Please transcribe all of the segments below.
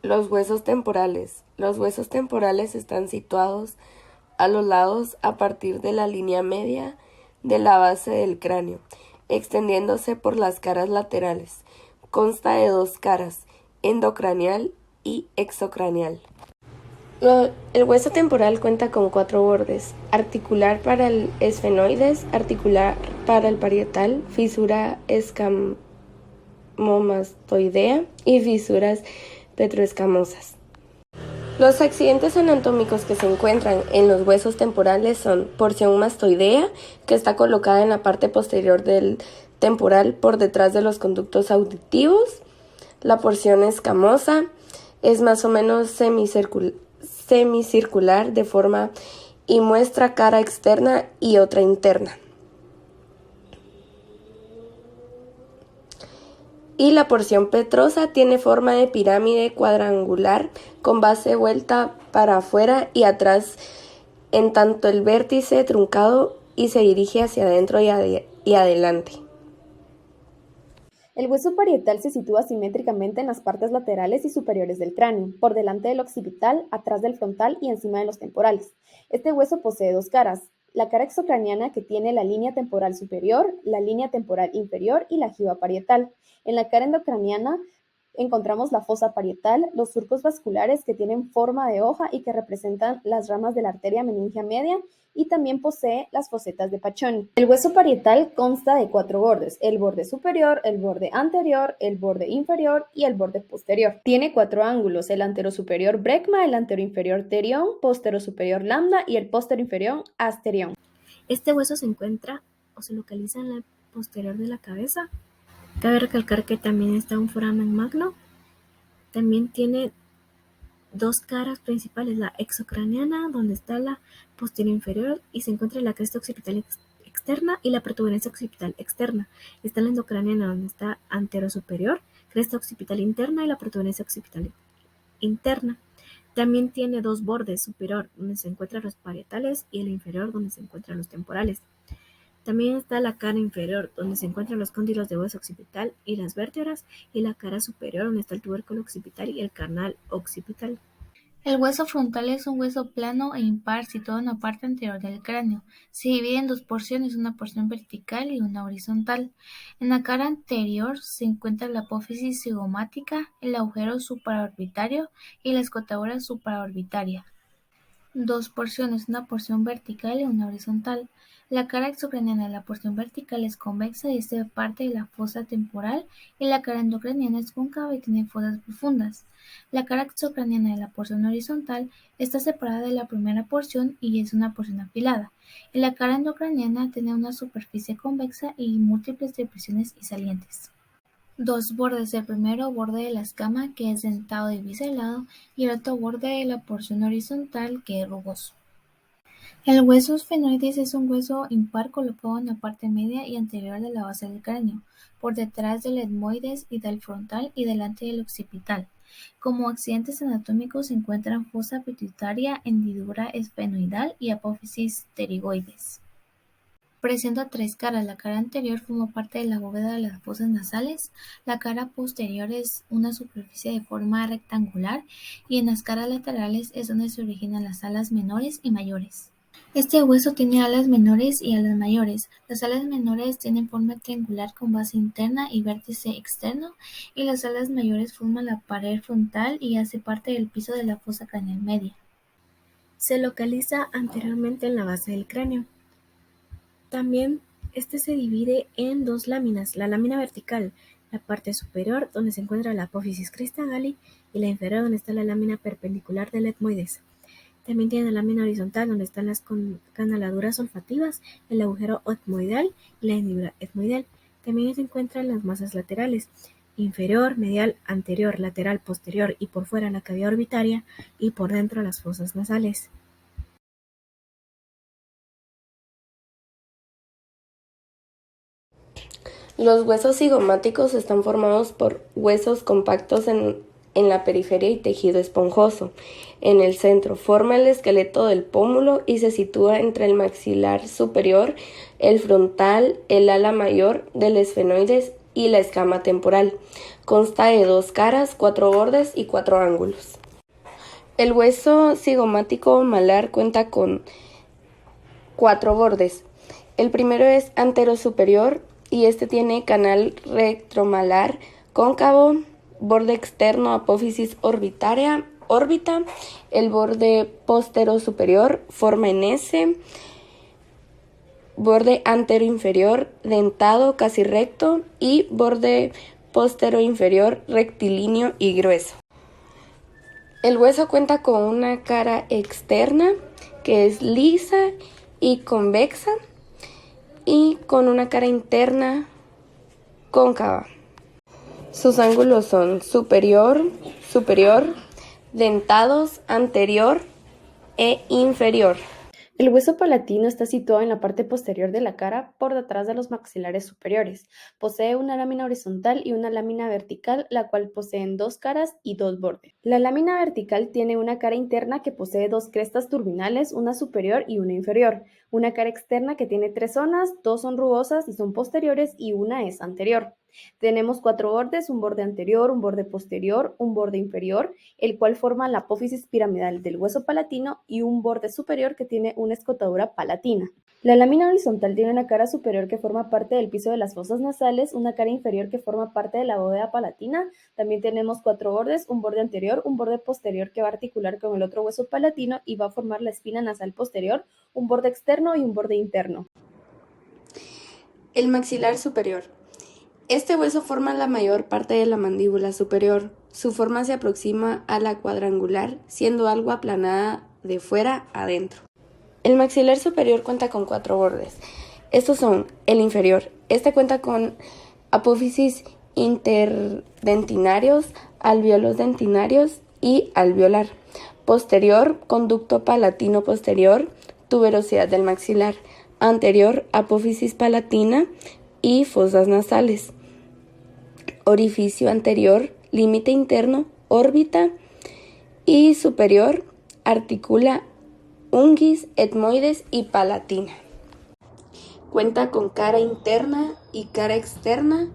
Los huesos temporales. Los huesos temporales están situados a los lados a partir de la línea media de la base del cráneo, extendiéndose por las caras laterales. Consta de dos caras, endocranial y exocranial. El hueso temporal cuenta con 4 bordes: articular para el esfenoides, articular para el parietal, fisura escamomastoidea y fisuras petroescamosas. Los accidentes anatómicos que se encuentran en los huesos temporales son porción mastoidea, que está colocada en la parte posterior del temporal por detrás de los conductos auditivos. La porción escamosa es más o menos semicircular de forma y muestra cara externa y otra interna. Y la porción petrosa tiene forma de pirámide cuadrangular con base vuelta para afuera y atrás, en tanto el vértice truncado y se dirige hacia adentro y adelante. El hueso parietal se sitúa simétricamente en las partes laterales y superiores del cráneo, por delante del occipital, atrás del frontal y encima de los temporales. Este hueso posee 2 caras: la cara exocraniana, que tiene la línea temporal superior, la línea temporal inferior y la jiba parietal. En la cara endocraniana encontramos la fosa parietal, los surcos vasculares que tienen forma de hoja y que representan las ramas de la arteria meningia media, y también posee las fosetas de Paccioni. El hueso parietal consta de 4 bordes: el borde superior, el borde anterior, el borde inferior y el borde posterior. Tiene 4 ángulos: el anterosuperior brecma, el anteroinferior terión, posterosuperior lambda y el posterior asterión. Este hueso se encuentra o se localiza en la posterior de la cabeza. Cabe recalcar que también está un foramen magno. También tiene 2 caras principales: la exocraniana, donde está la posterior inferior y se encuentra la cresta occipital externa, y la protuberancia occipital externa. Está la endocraniana, donde está anterosuperior, cresta occipital interna y la protuberancia occipital interna. También tiene 2 bordes: superior, donde se encuentran los parietales, y el inferior, donde se encuentran los temporales. También está la cara inferior, donde se encuentran los cóndilos de hueso occipital y las vértebras, y la cara superior, donde está el tubérculo occipital y el canal occipital. El hueso frontal es un hueso plano e impar situado en la parte anterior del cráneo. Se divide en 2 porciones, una porción vertical y una horizontal. En la cara anterior se encuentra la apófisis cigomática, el agujero supraorbitario y la escotadura supraorbitaria. 2 porciones, una porción vertical y una horizontal. La cara exocraniana de la porción vertical es convexa y es parte de la fosa temporal, y la cara endocraniana es cóncava y tiene fosas profundas. La cara exocraniana de la porción horizontal está separada de la primera porción y es una porción afilada, y la cara endocraniana tiene una superficie convexa y múltiples depresiones y salientes. 2 bordes: el primero borde de la escama, que es dentado y biselado, y el otro borde de la porción horizontal, que es rugoso. El hueso esfenoides es un hueso impar colocado en la parte media y anterior de la base del cráneo, por detrás del etmoides y del frontal y delante del occipital. Como accidentes anatómicos se encuentran fosa pituitaria, hendidura esfenoidal y apófisis pterigoides. Presenta 3 caras. La cara anterior forma parte de la bóveda de las fosas nasales, la cara posterior es una superficie de forma rectangular, y en las caras laterales es donde se originan las alas menores y mayores. Este hueso tiene alas menores y alas mayores. Las alas menores tienen forma triangular con base interna y vértice externo, y las alas mayores forman la pared frontal y hace parte del piso de la fosa craneal media. Se localiza anteriormente en la base del cráneo. También se divide en 2 láminas: la lámina vertical, la parte superior, donde se encuentra la apófisis crista galli, y la inferior, donde está la lámina perpendicular del etmoides. También tiene la lámina horizontal, donde están las canaladuras olfativas, el agujero etmoidal y la hendidura etmoidal. También se encuentran las masas laterales: inferior, medial, anterior, lateral, posterior, y por fuera la cavidad orbitaria, y por dentro las fosas nasales. Los huesos cigomáticos están formados por huesos compactos en la periferia y tejido esponjoso en el centro. Forma el esqueleto del pómulo y se sitúa entre el maxilar superior, el frontal, el ala mayor del esfenoides y la escama temporal. Consta de 2 caras, 4 bordes y 4 ángulos. El hueso cigomático malar cuenta con 4 bordes. El primero es anterosuperior y este tiene canal retromalar cóncavo, borde externo, apófisis órbita. El borde posterosuperior forma en S, borde anteroinferior dentado casi recto y borde posteroinferior rectilíneo y grueso. El hueso cuenta con una cara externa que es lisa y convexa y con una cara interna cóncava. Sus ángulos son superior, dentados, anterior e inferior. El hueso palatino está situado en la parte posterior de la cara, por detrás de los maxilares superiores. Posee una lámina horizontal y una lámina vertical, la cual poseen 2 caras y 2 bordes. La lámina vertical tiene una cara interna que posee 2 crestas turbinales, una superior y una inferior. Una cara externa que tiene 3 zonas, 2 son rugosas y son posteriores y una es anterior. Tenemos 4 bordes, un borde anterior, un borde posterior, un borde inferior, el cual forma la apófisis piramidal del hueso palatino y un borde superior que tiene una escotadura palatina. La lámina horizontal tiene una cara superior que forma parte del piso de las fosas nasales, una cara inferior que forma parte de la bóveda palatina. También tenemos 4 bordes, un borde anterior, un borde posterior que va a articular con el otro hueso palatino y va a formar la espina nasal posterior, un borde externo y un borde interno. El maxilar superior. Este hueso forma la mayor parte de la mandíbula superior. Su forma se aproxima a la cuadrangular, siendo algo aplanada de fuera a adentro. El maxilar superior cuenta con 4 bordes. Estos son el inferior. Este cuenta con apófisis interdentinarios, alvéolos dentinarios y alveolar. Posterior, conducto palatino posterior, tuberosidad del maxilar. Anterior, apófisis palatina y fosas nasales. Orificio anterior, límite interno, órbita y superior, articula unguis, etmoides y palatina. Cuenta con cara interna y cara externa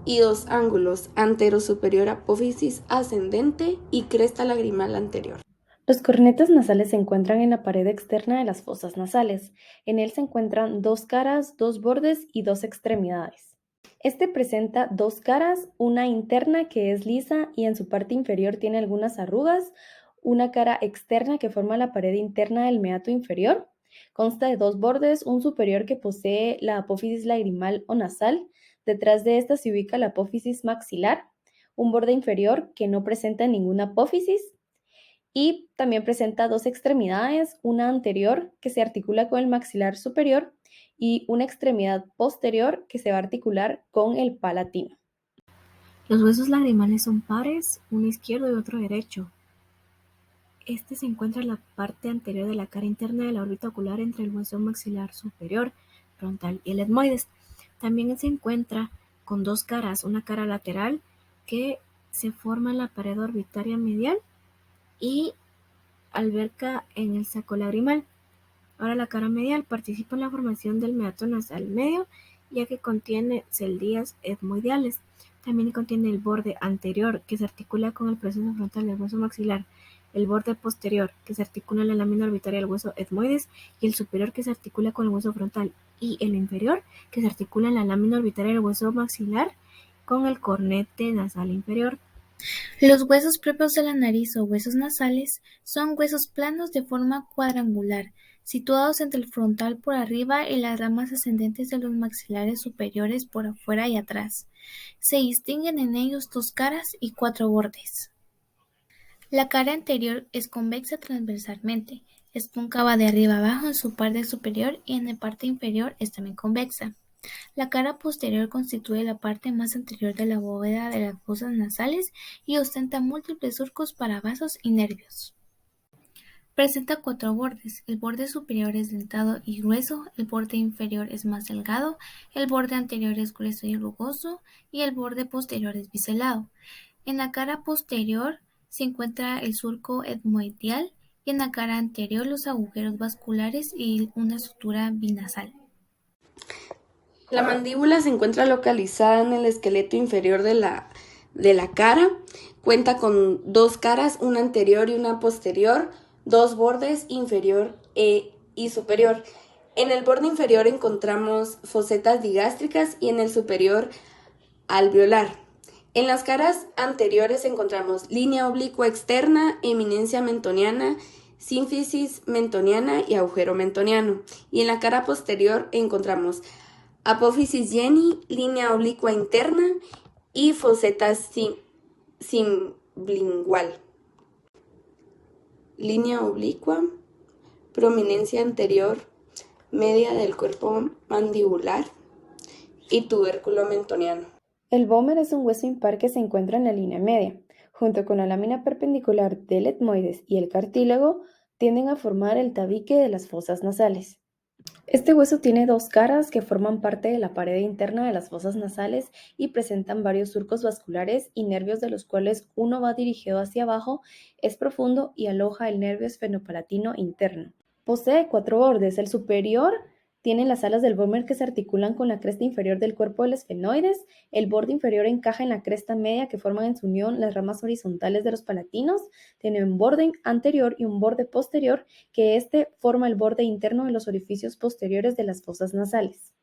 y 2 ángulos, anterosuperior apófisis ascendente y cresta lagrimal anterior. Los cornetes nasales se encuentran en la pared externa de las fosas nasales. En él se encuentran 2 caras, 2 bordes y 2 extremidades. Este presenta 2 caras, una interna que es lisa y en su parte inferior tiene algunas arrugas, una cara externa que forma la pared interna del meato inferior. Consta de 2 bordes, un superior que posee la apófisis lagrimal o nasal. Detrás de esta se ubica la apófisis maxilar, un borde inferior que no presenta ninguna apófisis. Y también presenta 2 extremidades, una anterior que se articula con el maxilar superior y una extremidad posterior que se va a articular con el palatino. Los huesos lagrimales son pares, uno izquierdo y otro derecho. Este se encuentra en la parte anterior de la cara interna de la órbita ocular entre el hueso maxilar superior, frontal y el etmoides. También se encuentra con 2 caras, una cara lateral que se forma en la pared orbitaria medial y alberca en el saco lagrimal. Ahora la cara medial participa en la formación del meato nasal medio, ya que contiene celdías etmoideales. También contiene el borde anterior, que se articula con el proceso frontal del hueso maxilar, el borde posterior, que se articula en la lámina orbitaria del hueso etmoides, y el superior, que se articula con el hueso frontal, y el inferior, que se articula en la lámina orbitaria del hueso maxilar con el cornete nasal inferior. Los huesos propios de la nariz o huesos nasales son huesos planos de forma cuadrangular, situados entre el frontal por arriba y las ramas ascendentes de los maxilares superiores por afuera y atrás. Se distinguen en ellos 2 caras y 4 bordes. La cara anterior es convexa transversalmente, es cóncava de arriba abajo en su parte superior y en la parte inferior es también convexa. La cara posterior constituye la parte más anterior de la bóveda de las fosas nasales y ostenta múltiples surcos para vasos y nervios. Presenta 4 bordes. El borde superior es dentado y grueso, el borde inferior es más delgado, el borde anterior es grueso y rugoso y el borde posterior es biselado. En la cara posterior se encuentra el surco etmoideal y en la cara anterior los agujeros vasculares y una sutura binasal. La mandíbula se encuentra localizada en el esqueleto inferior de la cara. Cuenta con dos caras, una anterior y una posterior, dos bordes, inferior y superior. En el borde inferior encontramos fosetas digástricas y en el superior alveolar. En las caras anteriores encontramos línea oblicua externa, eminencia mentoniana, sínfisis mentoniana y agujero mentoniano. Y en la cara posterior encontramos apófisis Jenny, línea oblicua interna y foseta sublingual. Línea oblicua, prominencia anterior media del cuerpo mandibular y tubérculo mentoniano. El vómer es un hueso impar que se encuentra en la línea media. Junto con la lámina perpendicular del etmoides y el cartílago, tienden a formar el tabique de las fosas nasales. Este hueso tiene dos caras que forman parte de la pared interna de las fosas nasales y presentan varios surcos vasculares y nervios de los cuales uno va dirigido hacia abajo, es profundo y aloja el nervio esfenopalatino interno. Posee 4 bordes. El superior tiene las alas del vómer que se articulan con la cresta inferior del cuerpo del esfenoides. El borde inferior encaja en la cresta media que forman en su unión las ramas horizontales de los palatinos. Tiene un borde anterior y un borde posterior, que forma el borde interno de los orificios posteriores de las fosas nasales.